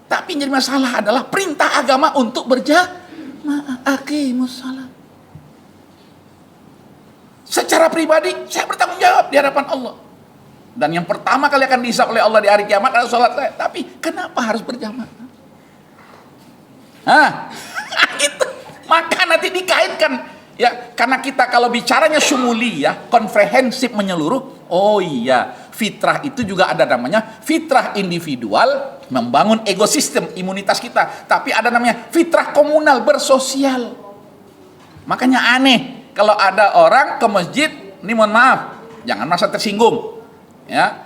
Tapi yang jadi masalah adalah perintah agama untuk berjamaah. Aqimus shalah. Secara pribadi saya bertanggung jawab di hadapan Allah. Dan yang pertama kali akan dihisab oleh Allah di hari kiamat adalah sholat saya. Tapi kenapa harus berjamaah? Itu. Maka nanti dikaitkan. Ya, karena kita kalau bicaranya syumuliyah, komprehensif, menyeluruh. Oh iya, fitrah itu juga ada namanya fitrah individual, membangun ekosistem imunitas kita. Tapi ada namanya fitrah komunal, bersosial. Makanya aneh kalau ada orang ke masjid, ini mohon maaf, jangan merasa tersinggung. Ya,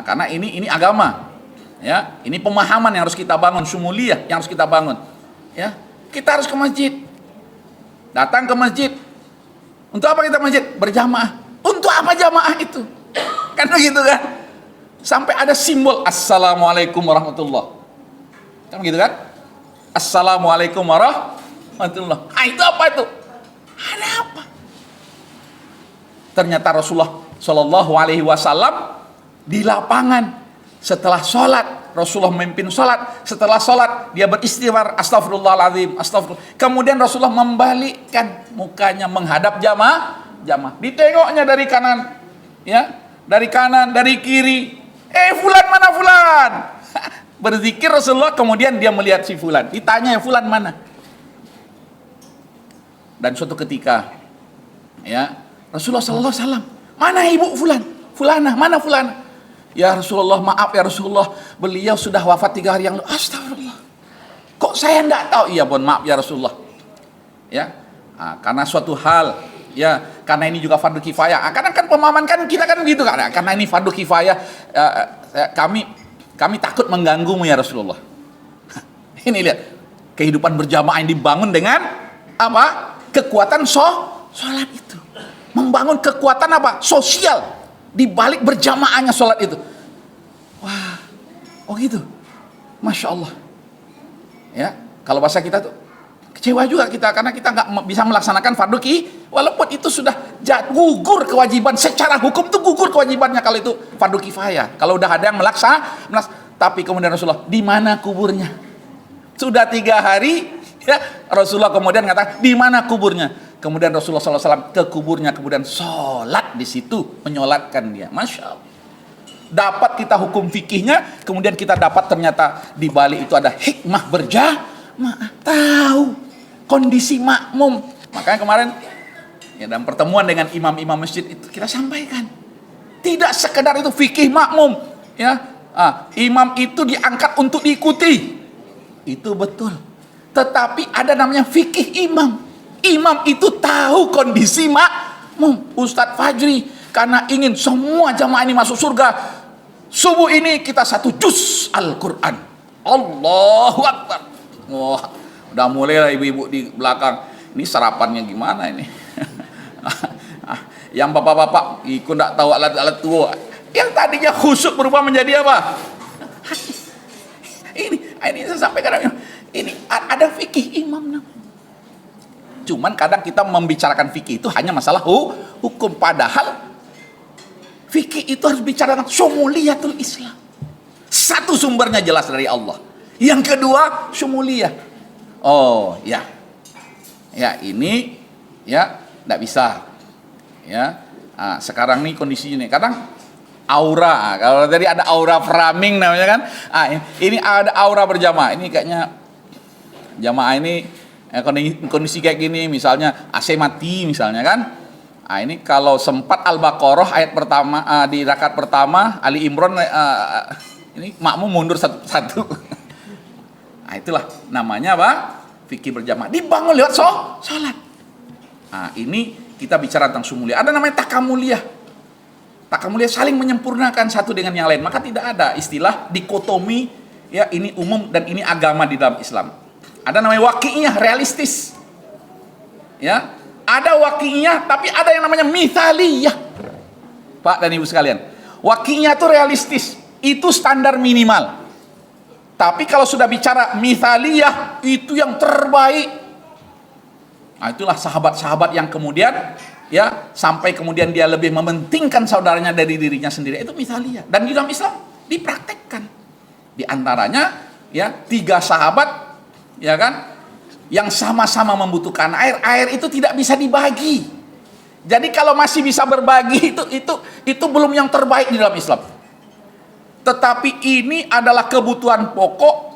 karena ini agama. Ya, ini pemahaman yang harus kita bangun, syumuliyah yang harus kita bangun. Ya, kita harus ke masjid. Datang ke masjid. Untuk apa kita masjid? Berjamaah. Untuk apa jamaah itu? Kan begitu kan? Sampai ada simbol Assalamualaikum warahmatullah. Kan begitu kan? Assalamualaikum warahmatullah. Itu apa itu? Ada apa? Ternyata Rasulullah Shallallahu Alaihi Wasallam di lapangan setelah sholat, Rasulullah memimpin sholat. Setelah sholat dia beristighfar, astagfirullahaladzim, astagfirullah. Kemudian Rasulullah membalikkan mukanya menghadap jamaah. Ditengoknya dari kanan, ya, dari kanan, dari kiri. Fulan mana fulan? Berzikir Rasulullah, kemudian dia melihat si fulan. Ditanya, fulan mana? Dan suatu ketika, ya, Rasulullah Sallallahu Alaihi Wasallam, mana ibu fulan? Fulanah, mana fulanah? Ya Rasulullah, maaf ya Rasulullah, beliau sudah wafat 3 hari yang lalu. Astagfirullah. Kok saya enggak tahu? Iya, mohon maaf ya Rasulullah. Ya, karena suatu hal, ya, karena ini juga fardu kifayah. Karena kan pemahaman kan kita kan begitu kan. Karena ini fardu kifayah, kami takut mengganggumu ya Rasulullah. Ini lihat, kehidupan berjamaah yang dibangun dengan apa? Kekuatan sholat itu. Membangun kekuatan apa? Sosial. Di balik berjamaahnya sholat itu. Wah, oh gitu. Masya Allah. Ya, kalau bahasa kita tuh kecewa juga kita karena kita nggak bisa melaksanakan fardu walaupun itu sudah gugur kewajiban secara hukum tuh gugur kewajibannya kalau itu fardu kifayah. Kalau udah ada yang tapi kemudian Rasulullah, di mana kuburnya? Sudah 3 hari, ya, Rasulullah kemudian mengatakan, di mana kuburnya? Kemudian Rasulullah SAW ke kuburnya, kemudian sholat di situ, menyolatkan dia. Masya Allah. Dapat kita hukum fikihnya, kemudian kita dapat ternyata di balik itu ada hikmah berjamaah. Tahu kondisi makmum. Makanya kemarin ya, dalam pertemuan dengan imam-imam masjid itu kita sampaikan, tidak sekedar itu fikih makmum. Ya, imam itu diangkat untuk diikuti. Itu betul. Tetapi ada namanya fikih imam. Imam itu tahu kondisi makmum. Ustadz Fajri karena ingin semua jamaah ini masuk surga, subuh ini kita 1 juz Al-Quran. Allahu Akbar. Wah, udah mulai lah ibu-ibu di belakang. Ini sarapannya gimana ini? Yang bapak-bapak ikut nggak tahu alat-alat tua. Yang tadinya khusyuk berubah menjadi apa? Ini saya sampaikan. Ini ada fikih imam namanya. Cuman kadang kita membicarakan fikih itu hanya masalah hukum, padahal fikih itu harus bicara tentang syumuliyatul Islam. Satu, sumbernya jelas dari Allah. Yang kedua, syumuliyah. Oh ya, ya ini ya tidak bisa. Ya, sekarang nih kondisinya nih. Kadang aura, kalau tadi ada aura framing namanya kan. Ini ada aura berjamaah. Ini kayaknya jamaah ini kondisi kayak gini, misalnya AC mati misalnya kan. Ini kalau sempat Al-Baqarah ayat pertama di rakaat pertama, Ali Imran ini makmum mundur satu-satu. Itulah namanya apa? Fikih berjamaah. Dibangun lewat sholat. Ini kita bicara tentang syumuliyah. Ada namanya takamuliyah. Takamuliyah saling menyempurnakan satu dengan yang lain. Maka tidak ada istilah dikotomi, ya ini umum dan ini agama di dalam Islam. Ada namanya waqi'iyah, realistis. Ya, ada waqi'iyah, tapi ada yang namanya mithaliyah. Pak dan Ibu sekalian, waqi'iyah itu realistis, itu standar minimal. Tapi kalau sudah bicara mithaliyah, itu yang terbaik. Nah, itulah sahabat-sahabat yang kemudian ya sampai kemudian dia lebih mementingkan saudaranya dari dirinya sendiri. Itu misalnya. Dan di dalam Islam dipraktekkan. Di antaranya ya 3 sahabat ya kan yang sama-sama membutuhkan air. Air itu tidak bisa dibagi. Jadi kalau masih bisa berbagi itu belum yang terbaik di dalam Islam. Tetapi ini adalah kebutuhan pokok.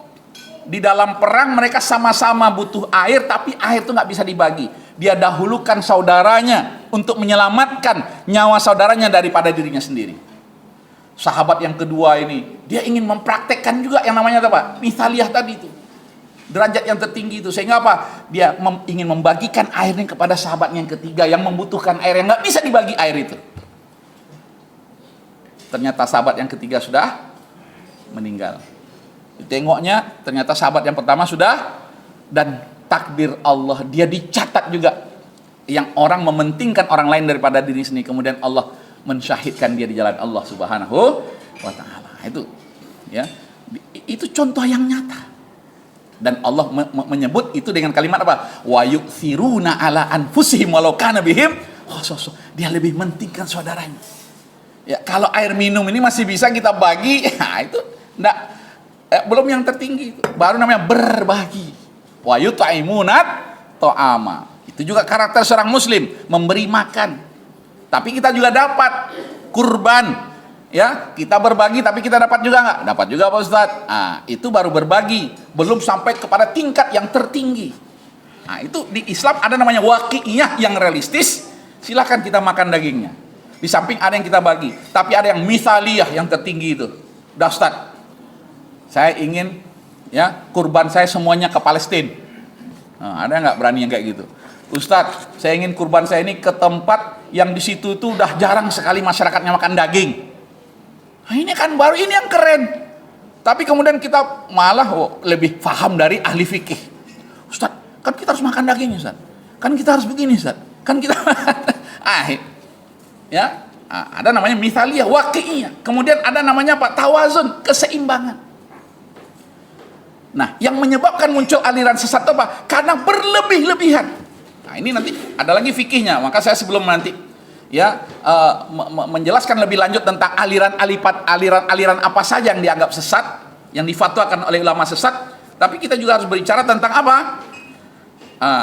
Di dalam perang mereka sama-sama butuh air, tapi air itu nggak bisa dibagi. Dia dahulukan saudaranya untuk menyelamatkan nyawa saudaranya daripada dirinya sendiri. Sahabat yang kedua ini, dia ingin mempraktekkan juga yang namanya apa? Mithaliyah tadi itu. Derajat yang tertinggi itu. Sehingga apa? Dia ingin membagikan airnya kepada sahabatnya yang ketiga yang membutuhkan air, yang nggak bisa dibagi air itu. Ternyata sahabat yang ketiga sudah meninggal. Tengoknya ternyata sahabat yang pertama sudah, dan takdir Allah dia dicatat juga yang orang mementingkan orang lain daripada diri sendiri, kemudian Allah mensyahidkan dia di jalan Allah Subhanahu wa taala. Itu ya, itu contoh yang nyata. Dan Allah menyebut itu dengan kalimat apa? Wa yu'thiruna ala anfusihim walau kana bihim khasassah. Dia lebih mementingkan saudaranya. Ya, kalau air minum ini masih bisa kita bagi, nah itu enggak, belum yang tertinggi itu. Baru namanya berbagi. Wa yut'imunat ta'ama. Itu juga karakter seorang muslim, memberi makan. Tapi kita juga dapat kurban. Ya, kita berbagi tapi kita dapat juga enggak? Dapat juga Pak Ustaz. Ah, itu baru berbagi, belum sampai kepada tingkat yang tertinggi. Nah, itu di Islam ada namanya waqi'iyah yang realistis. Silakan kita makan dagingnya. Di samping ada yang kita bagi, tapi ada yang mithaliyah yang tertinggi itu. Dah Ustaz, saya ingin ya kurban saya semuanya ke Palestina. Nah, ada nggak berani yang kayak gitu? Ustadz, saya ingin kurban saya ini ke tempat yang di situ tuh udah jarang sekali masyarakatnya makan daging. Nah, ini kan baru ini yang keren. Tapi kemudian kita malah lebih paham dari ahli fikih. Ustadz, kan kita harus makan daging Ustadz. Kan kita harus begini Ustadz. Kan kita ya, ada namanya mithaliyah, waqi'iyah. Kemudian ada namanya apa? Tawazun, keseimbangan. Nah, yang menyebabkan muncul aliran sesat itu apa? Karena berlebih-lebihan. Nah, ini nanti ada lagi fikihnya. Maka saya sebelum nanti ya menjelaskan lebih lanjut tentang aliran apa saja yang dianggap sesat, yang difatwakan oleh ulama sesat, tapi kita juga harus berbicara tentang apa?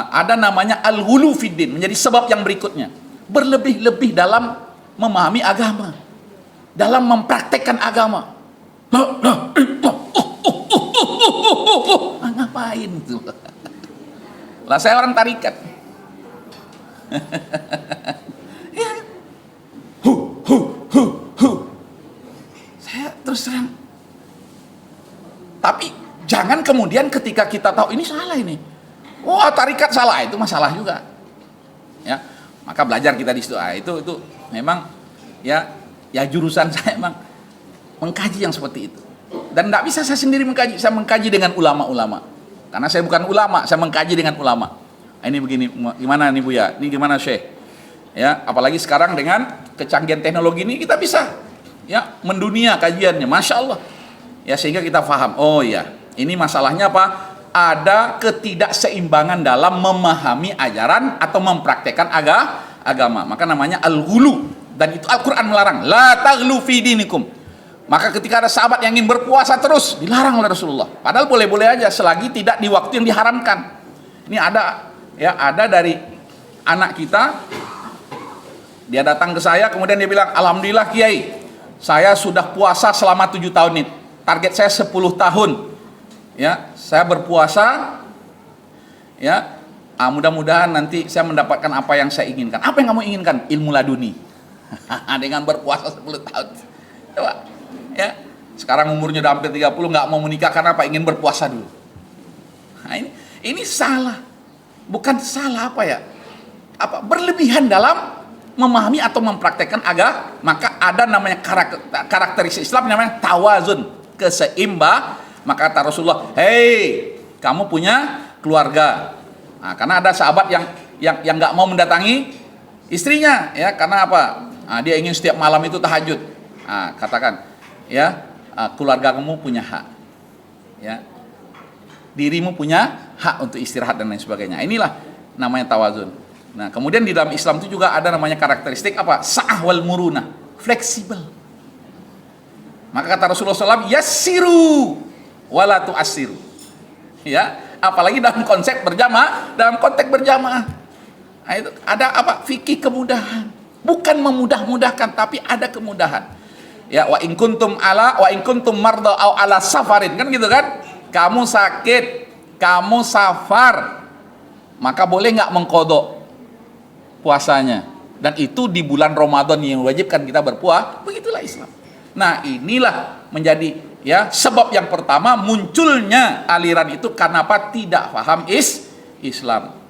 Ada namanya al-ghulu fiddin, menjadi sebab yang berikutnya. Berlebih-lebih dalam memahami agama, dalam mempraktekkan agama. Ngapain tuh? Lah saya orang tarikat. Ya. Saya terus terang. Tapi jangan kemudian ketika kita tahu ini salah ini. Wah, tarikat salah, itu masalah juga. Ya. Maka belajar kita di situ. Itu memang ya jurusan saya memang mengkaji yang seperti itu. Dan tidak bisa saya sendiri mengkaji, saya mengkaji dengan ulama-ulama. Karena saya bukan ulama, saya mengkaji dengan ulama. Ini begini, gimana nih Buya? Ini gimana Syekh? Ya, apalagi sekarang dengan kecanggihan teknologi ini kita bisa ya mendunia kajiannya, Masya Allah. Ya, sehingga kita paham, oh ya, ini masalahnya apa? Ada ketidakseimbangan dalam memahami ajaran atau mempraktekkan agama. Maka namanya al-ghulu, dan itu Al-Quran melarang. La taghlu fi dinikum. Maka ketika ada sahabat yang ingin berpuasa terus, dilarang oleh Rasulullah. Padahal boleh-boleh aja selagi tidak di waktu yang diharamkan. Ini ada dari anak kita, dia datang ke saya, kemudian dia bilang, alhamdulillah Kiai, saya sudah puasa selama 7 tahun ini. Target saya 10 tahun. Ya, saya berpuasa. Ya, mudah-mudahan nanti saya mendapatkan apa yang saya inginkan. Apa yang kamu inginkan? Ilmu laduni. Dengan berpuasa 10 tahun. Coba. Ya, sekarang umurnya udah hampir 30, nggak mau menikah karena apa? Ingin berpuasa dulu. Nah, ini salah. Bukan salah apa ya? Berlebihan dalam memahami atau mempraktekkan agama. Maka ada namanya karakteristik Islam namanya tawazun, keseimbang. Maka kata Rasulullah, "Hei, kamu punya keluarga." Nah, karena ada sahabat yang nggak mau mendatangi istrinya, ya, karena apa? Dia ingin setiap malam itu tahajud. Katakan, ya, keluarga kamu punya hak, ya, dirimu punya hak untuk istirahat dan lain sebagainya. Inilah namanya tawazun. Nah, kemudian di dalam Islam itu juga ada namanya karakteristik apa? Sa'ah wal murunah, fleksibel. Maka kata Rasulullah SAW, yassiru wala tu'assiru. Ya, apalagi dalam konsep berjamaah, dalam konteks berjamaah. Nah, itu ada apa? Fikih kemudahan. Bukan memudah-mudahkan, tapi ada kemudahan. Ya, wa in kuntum marda au ala safarin, kan gitu kan? Kamu sakit, kamu safar, maka boleh nggak mengkodok puasanya? Dan itu di bulan Ramadan yang wajibkan kita berpuasa. Begitulah Islam. Nah, inilah menjadi ya sebab yang pertama munculnya aliran itu karena apa? Tidak paham Islam.